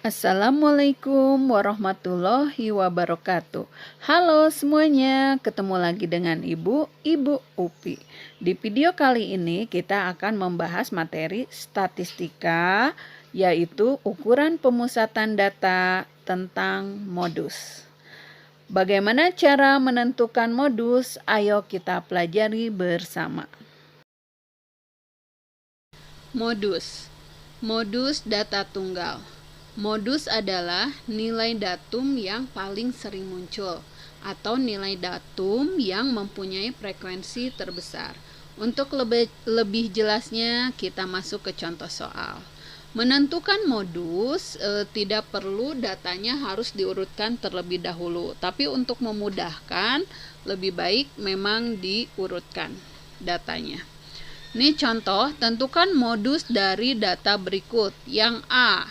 Assalamualaikum warahmatullahi wabarakatuh. Halo semuanya, ketemu lagi dengan Ibu Upi. Di video kali ini kita akan membahas materi statistika, yaitu ukuran pemusatan data tentang modus. Bagaimana cara menentukan modus? Ayo kita pelajari bersama. Modus data tunggal. Modus adalah nilai datum yang paling sering muncul atau nilai datum yang mempunyai frekuensi terbesar. Untuk lebih jelasnya kita masuk ke contoh soal. Menentukan modus tidak perlu datanya harus diurutkan terlebih dahulu, tapi untuk memudahkan lebih baik memang diurutkan datanya. Ini contoh, tentukan modus dari data berikut. Yang A,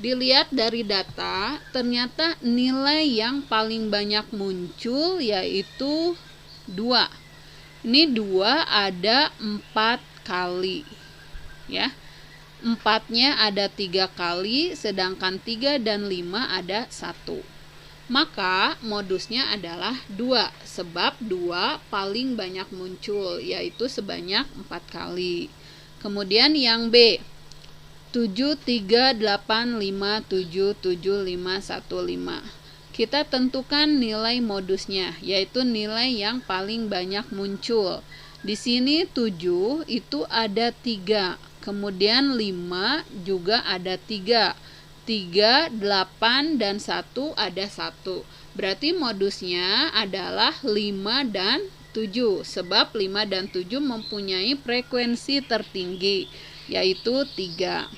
dilihat dari data, ternyata nilai yang paling banyak muncul yaitu 2. Ini 2 ada 4 kali. Ya. 4-nya ada 3 kali, sedangkan 3 dan 5 ada 1. Maka modusnya adalah 2, sebab 2 paling banyak muncul, yaitu sebanyak 4 kali. Kemudian yang B, 738577515. Kita tentukan nilai modusnya, yaitu nilai yang paling banyak muncul. Di sini 7 itu ada 3, kemudian 5 juga ada 3. 3, 8, dan 1 ada 1. Berarti modusnya adalah 5 dan 7, sebab 5 dan 7 mempunyai frekuensi tertinggi, yaitu 3.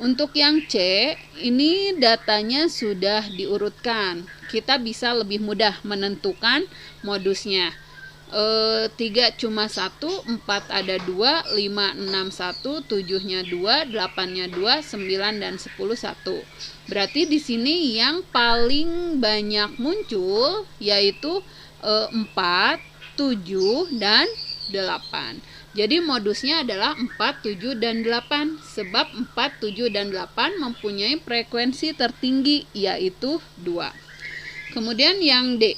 Untuk yang C, ini datanya sudah diurutkan. Kita bisa lebih mudah menentukan modusnya. 3 cuma 1, 4 ada 2, 5, 6, 1, 7-nya 2, 8-nya 2, 9 dan 10, 1. Berarti di sini yang paling banyak muncul yaitu 4, 7, dan 8. Jadi modusnya adalah 4, 7, dan 8, sebab 4, 7, dan 8 mempunyai frekuensi tertinggi, yaitu 2. Kemudian yang D.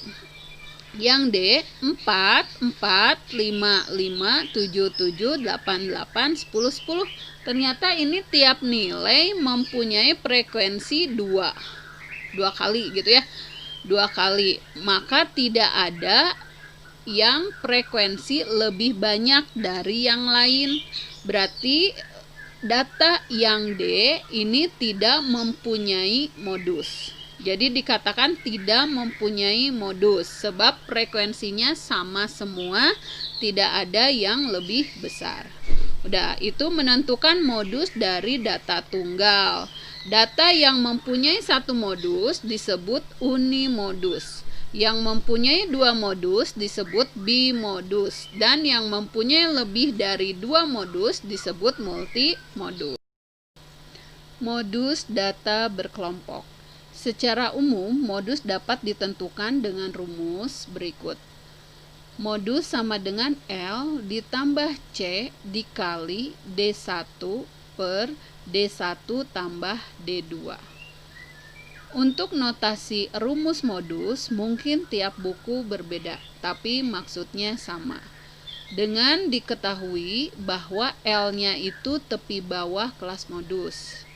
Yang D, 4, 4, 5, 5, 7, 7, 8, 8, 10, 10. Ternyata ini tiap nilai mempunyai frekuensi 2. 2 kali gitu ya. 2 kali. Maka tidak ada yang frekuensi lebih banyak dari yang lain. Berarti data yang D ini tidak mempunyai modus. Jadi dikatakan tidak mempunyai modus sebab frekuensinya sama semua, tidak ada yang lebih besar. Udah, itu menentukan modus dari data tunggal. Data yang mempunyai satu modus disebut unimodus. Yang mempunyai 2 modus disebut bimodus, dan yang mempunyai lebih dari 2 modus disebut multimodus. Modus data berkelompok. Secara umum, modus dapat ditentukan dengan rumus berikut. Modus sama dengan L ditambah C dikali D1 per D1 tambah D2. Untuk notasi rumus modus, mungkin tiap buku berbeda, tapi maksudnya sama. Dengan diketahui bahwa L-nya itu tepi bawah kelas modus,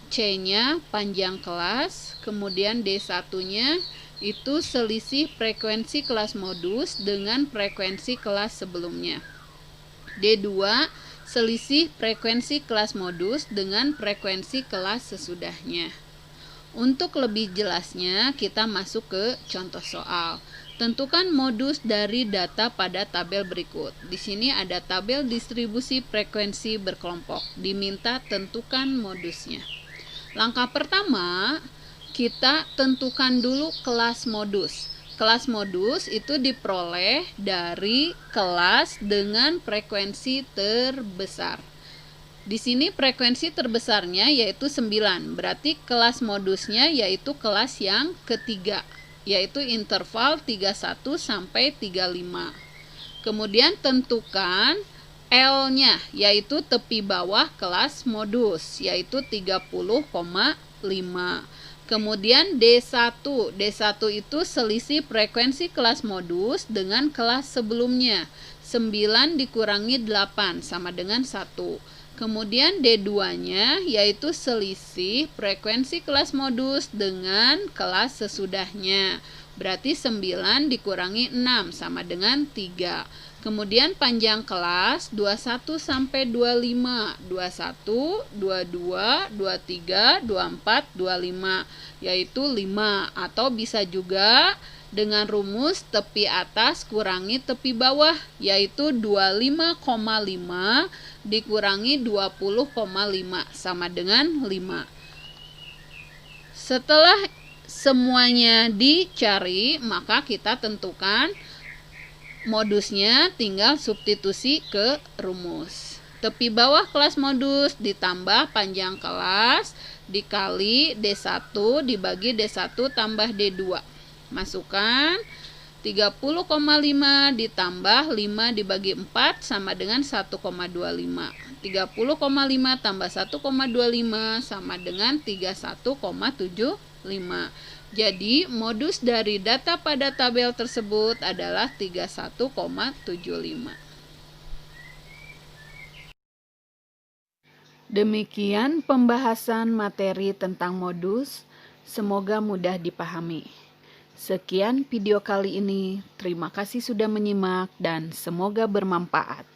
C-nya panjang kelas, kemudian D1-nya itu selisih frekuensi kelas modus dengan frekuensi kelas sebelumnya. D2 selisih frekuensi kelas modus dengan frekuensi kelas sesudahnya. Untuk lebih jelasnya, kita masuk ke contoh soal. Tentukan modus dari data pada tabel berikut. Di sini ada tabel distribusi frekuensi berkelompok. Diminta tentukan modusnya. Langkah pertama, kita tentukan dulu kelas modus. Kelas modus itu diperoleh dari kelas dengan frekuensi terbesar. Di sini frekuensi terbesarnya yaitu 9, berarti kelas modusnya yaitu kelas yang ketiga, yaitu interval 31 sampai 35. Kemudian tentukan L-nya, yaitu tepi bawah kelas modus, yaitu 30,5. Kemudian D1. D1 itu selisih frekuensi kelas modus dengan kelas sebelumnya. 9 dikurangi 8 sama dengan 1. Kemudian D2-nya yaitu selisih frekuensi kelas modus dengan kelas sesudahnya. Berarti 9 dikurangi 6 sama dengan 3. Kemudian panjang kelas 21 sampai 25, 21, 22, 23, 24, 25, yaitu 5, atau bisa juga dengan rumus tepi atas kurangi tepi bawah, yaitu 25,5 dikurangi 20,5 sama dengan 5. Setelah semuanya dicari, maka kita tentukan modusnya, tinggal substitusi ke rumus. Tepi bawah kelas modus ditambah panjang kelas dikali D1 dibagi D1 tambah D2. Masukkan 30,5 ditambah 5 dibagi 4 sama dengan 1,25. 30,5 tambah 1,25 sama dengan 31,75. Jadi, modus dari data pada tabel tersebut adalah 31,75. Demikian pembahasan materi tentang modus, semoga mudah dipahami. Sekian video kali ini, terima kasih sudah menyimak dan semoga bermanfaat.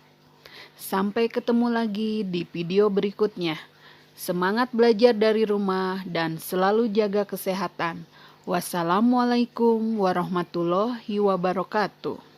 Sampai ketemu lagi di video berikutnya. Semangat belajar dari rumah dan selalu jaga kesehatan. Wassalamualaikum warahmatullahi wabarakatuh.